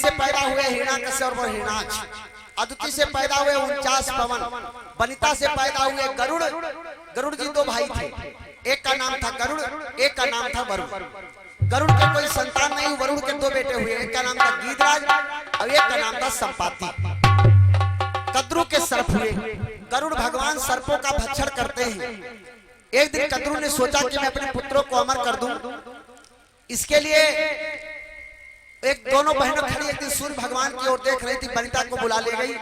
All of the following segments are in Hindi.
से पैदा हुए हिरण्यकश्यप और हिरण्याक्ष, अदिति से पैदा हुए 49 पवन, वनिता से पैदा हुए गरुड़। गरुड़ जी दो भाई थे, एक का नाम था गरुड़, एक का नाम था वरुण। गरुड़ के कोई संतान नहीं, वरुण के दो बेटे हुए, एक का नाम था गीधराज और एक का नाम था संपाति। कद्रु के सर्प हुए। गरुड़ भगवान सर्पों का भक्षण करते हैं। एक दिन कद्रु ने सोचा कि मैं अपने पुत्रों को अमर कर दूं। इसके लिए एक दोनों बहनों खड़ी एक दिन सूर्य भगवान की ओर देख रही थी, वनिता को बुला ले गई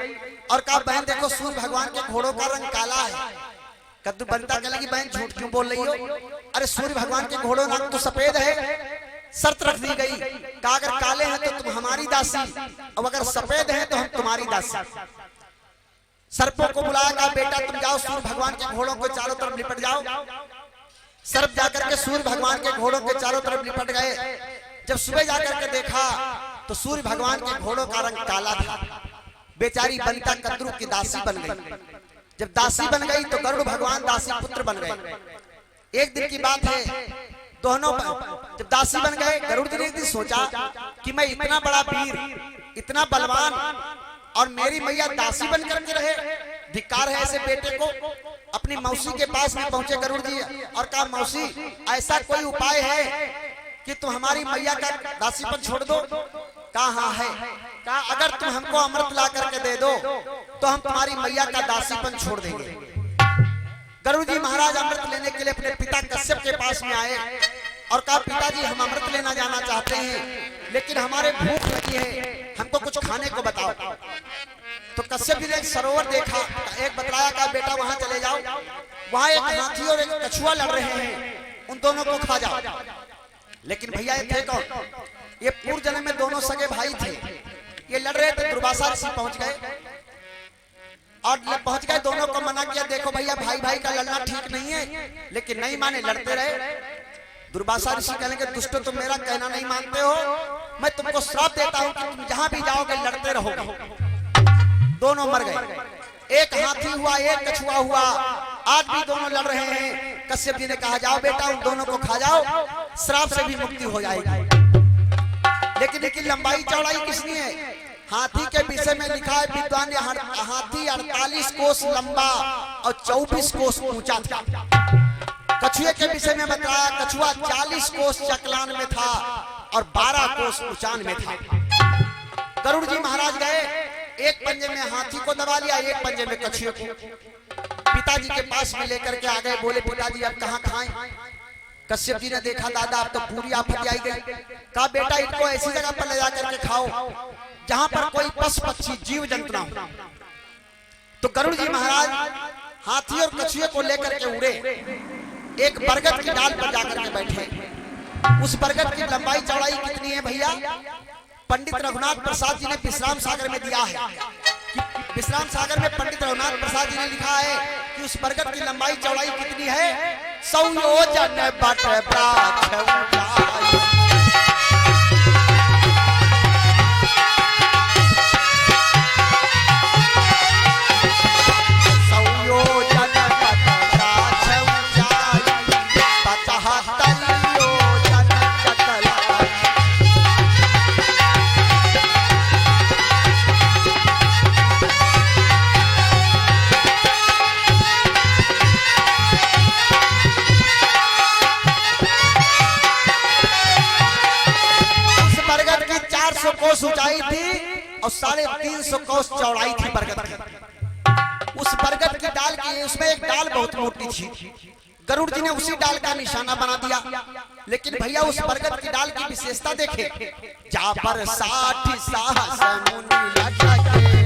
और कहा बहन देखो सूर्य भगवान के घोड़ों का रंग काला है। कद्दू वनिता कहने लगी बहन झूठ क्यों बोल रही हो? अरे सूर्य भगवान के घोड़ों रंग तो सफेद है। शर्त रख दी गई, कहा अगर काले हैं तो तुम हमारी दासी और अगर सफेद हैं तो हम तुम्हारी दासी। सर्पों को बुलाया, कहा बेटा तुम जाओ सूर्य भगवान के घोड़ों के चारों तरफ लिपट जाओ। सर्प जाकर के सूर्य भगवान के घोड़ों के चारों तरफ लिपट गए। जब सुबह जाकर के देखा तो सूर्य भगवान के घोड़ों का रंग काला था। बेचारी वनिता कद्रु की दासी बन गई। जब दासी बन गई तो गरुड़ भगवान दासी पुत्र बन गए। एक दिन की बात है, दोनों जब दासी बन गए, गरुड़ जी ने एक दिन सोचा कि मैं इतना बड़ा वीर, इतना बलवान और मेरी मैया दासी बन करके रहे, धिक्कार है ऐसे बेटे को। अपनी मौसी के पास में पहुंचे गरुड़ जी और कहा मौसी ऐसा कोई उपाय है कि तुम हमारी मैया का दासीपन छोड़ दो? कहा हाँ है। कहा अगर तुम हमको अमृत ला करके दे दो तो हम तुम्हारी मैया का दासीपन छोड़ देंगे। गरुड़ जी महाराज अमृत लेने के लिए अपने पिता कश्यप के पास में आए और कहा पिताजी हम अमृत लेना जाना चाहते हैं लेकिन हमारे भूख लगी है, हमको कुछ खाने को बताओ। तो कश्यप जी ने एक सरोवर देखा, एक बतलाया का बेटा वहां चले जाओ, वहां एक हाथी और एक कछुआ लड़ रहे हैं, उन दोनों को खा जाओ। लेकिन भैया ये थे कौन? ये पूर्व जन्म में दोनों सगे भाई थे। ये लड़ रहे थे, दुर्वासा ऋषि पहुंच गए और पहुंच गए, दोनों को मना किया देखो भैया भाई भाई का लड़ना ठीक नहीं है, लेकिन नहीं माने, लड़ते रहे। दुर्वासा ऋषि कहने के दुष्टो तुम मेरा कहना नहीं मानते हो, मैं तुमको श्राप देता हूं कि तुम जहां भी जाओगे लड़ते रहोगे। दोनों मर गए। एक हाथी हुआ, एक कछुआ हुआ, आज भी दोनों लड़ रहे हैं। कश्यप जी ने कहा जाओ बेटा उन दोनों को खा जाओ, श्राप से भी मुक्ति हो जाएगी। लेकिन लंबाई चौड़ाई किसनी है? हाथी के विषय में लिखा है विद्वान ने हाथी 48 कोस लंबा और 24 कोस ऊंचा था। कछुए के विषय में बताया कछुआ 40 कोस चकलान में था और 12 कोस ऊंचान में था। गरुड़ जी महाराज गए, एक पंजे में हाथी को दबा लिया, एक पंजे में कछुए को पिताजी के पास में लेकर के आ गए। बोले पिताजी अब कहाँ खाएं? कश्यप जी ने देखा दादा अब तो पूरी आफत आई गई। कहा बेटा इनको ऐसी जगह पर ले जाकर के खाओ जहां पर कोई पशु पक्षी जीव जंतु ना हो। तो गरुड़ जी महाराज हाथी और कछुए को लेकर के उड़े, एक बरगद की डाल पर जाकर के बैठे। उस बरगद की लंबाई चौड़ाई कितनी है भैया? पंडित रघुनाथ प्रसाद जी ने विश्राम सागर में दिया है कि विश्राम सागर में पंडित रघुनाथ प्रसाद जी ने लिखा है कि उस बरगद की लंबाई चौड़ाई कितनी है? 100 योजन बट वृक्ष ऊंचाई। कोस ऊंचाई थी और 350 कोस चौड़ाई थी बरगद की। उस बरगद की डाल की उसमें एक डाल बहुत मोटी थी। गरुड़ जी ने उसी डाल का निशाना बना दिया। लेकिन भैया उस बरगद की डाल की विशेषता देखे, जा पर 60 साहस मुनि लटके।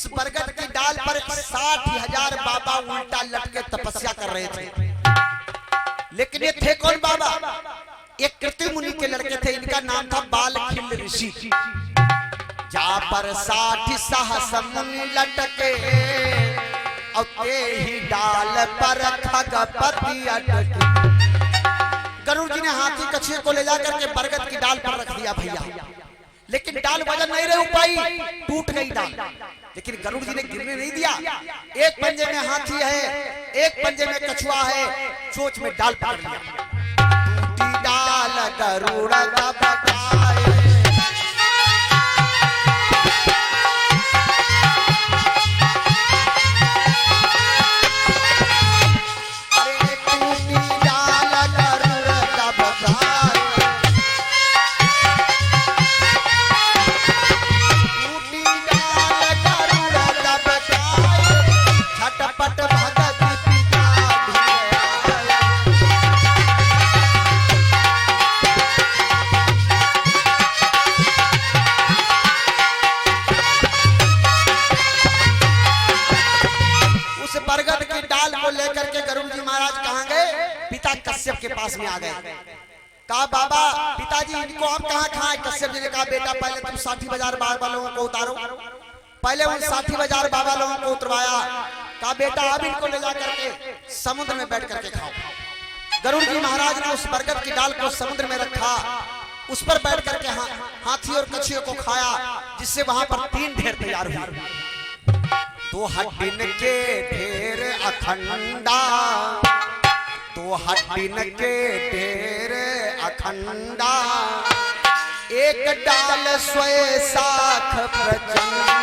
उस बरगद की डाल पर 60,000 बाबा उल्टा लटके तपस्या कर रहे थे। लेकिन ये थे कौन बाबा? एक कृति मुनि के लड़के थे, इनका नाम था बालखिल ऋषि। जा पर 60 सहस्र मुनि लटके और ते ही डाल पर खगपति अटके। गरुड़ जी ने हाथी कछुए को ले जाकर के बरगद की डाल पर रख दिया भैया, लेकिन डाल वजन नहीं रह पाई, टूट गई डाल। लेकिन गरुड़ जी ने गिरने नहीं दिया। एक पंजे में हाथी है, एक पंजे में कछुआ है, चोंच में डाल पकड़ लिया। टूटी डाल गरुड़ दबकाए, अरे टूटी डाल गरुड़ दबकाए, टूटी डाल गरुड़ दबकाए, झटपट भगत पिता धियाए। उस बरगद की डाल को लेकर के गरुड़ जी महाराज कहाँ गए? पिता कश्यप के पास में आ गए। कहा बाबा पिताजी इनको आप कहाँ खाए? कश्यप जी ने कहा बेटा पहले तुम 60 बाजार बाबा लोगों को उतारो। पहले उन 60 बाजार बाबा लोगों को उतरवाया। कहा बेटा अब इनको ले जा करके समुद्र में बैठ करके खाओ। गरुड़ जी महाराज ने उस बरगद की डाल को समुद्र में रखा, उस पर बैठ करके हाथी और कछुए को खाया, जिससे वहां पर 3 ढेर तैयार हुए। 2 हड्डिन के ढेर अखंडा, 2 हड्डिन के ढेर अखंडा, एक डाल स्वय साख प्रचंडा।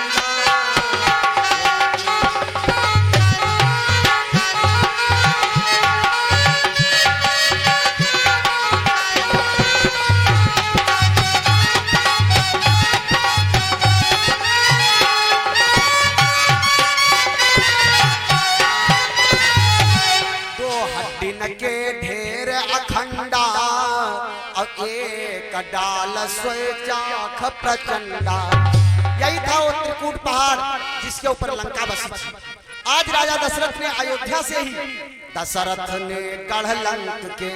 के ढेर अखंडा और एक डाल स्वेचाख प्रचंडा। यही था वो त्रिकूट पहाड़ जिसके ऊपर लंका बसी थी। आज राजा दशरथ ने अयोध्या से ही, दशरथ ने गढ़ लंक के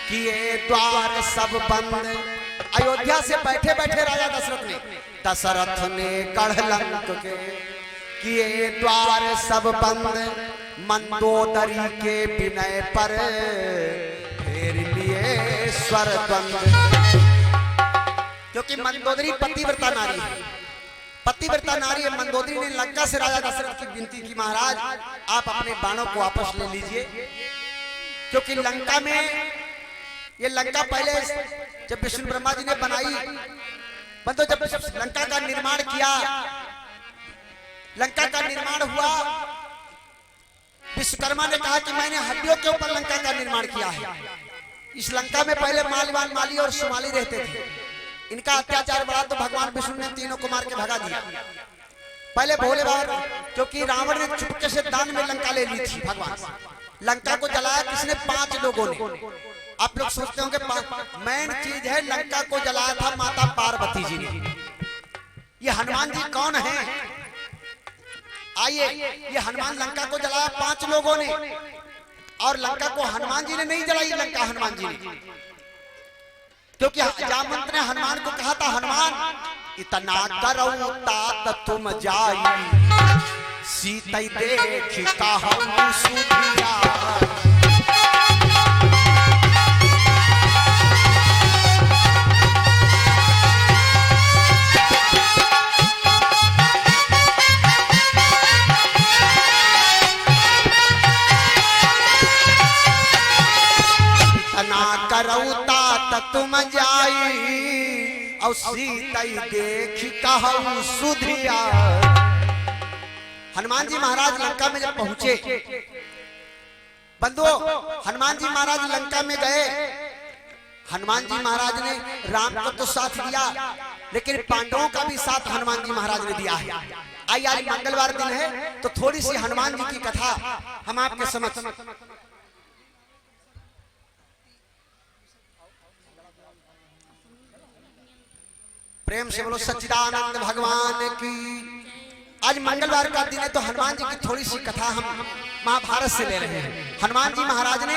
किए द्वार सब बंद। अयोध्या से बैठे बैठे राजा दशरथ ने गढ़ लंक के किए द्वार सब बंद। मंदोदरी के विनय पर फेर लिए स्वर द्वंद। क्योंकि मंदोदरी पतिव्रता नारी है, पतिव्रता नारी है। मंदोदरी ने लंका से राजा दशरथ की विनती की, महाराज आप अपने बाणों को वापस ले लीजिए, क्योंकि लंका में ये लंका पहले जब विष्णु ब्रह्मा जी ने बनाई, बंदो जब लंका का निर्माण किया, लंका का निर्माण हुआ, विश्वकर्मा ने कहा कि मैंने हड्डियों के ऊपर लंका का निर्माण किया है। इस लंका में पहले मालवान, माली और सुमाली रहते थे। इनका अत्याचार बढ़ा तो भगवान विष्णु ने तीनों को मार के भगा दिया। पहले भोले बाबा, क्योंकि रावण ने चुपके से दान में लंका ले ली थी। भगवान लंका को जलाया किसने? 5 लोगों ने। आप लोग सोचते होंगे मेन चीज है, लंका को जलाया था माता पार्वती जी ने। ये हनुमान जी कौन है? आइए, ये हनुमान लंका को जलाया 5 लोगों ने, और लंका को हनुमान जी ने नहीं जलाई, लंका हनुमान जी ने। क्योंकि जामवंत ने हनुमान को कहा था, हनुमान इतना करो तात तुम जाई, सीता देखी कहूं सुधिया। तुम जाई और सीता देखी कहूं सुधिया। हनुमान जी महाराज लंका में जब पहुंचे, बंधुओं हनुमान जी महाराज लंका में गए। हनुमान जी महाराज ने राम को तो साथ दिया, लेकिन पांडवों का भी साथ हनुमान जी महाराज ने दिया है। आइए आज मंगलवार दिन है, तो थोड़ी सी हनुमान जी की कथा हम आपके समक्ष प्रेम से बोलो। सच्चिदानंद भगवान की आज मंगलवार का दिन है तो हनुमान जी की थोड़ी सी कथा हम महाभारत से ले रहे हैं। हनुमान जी महाराज ने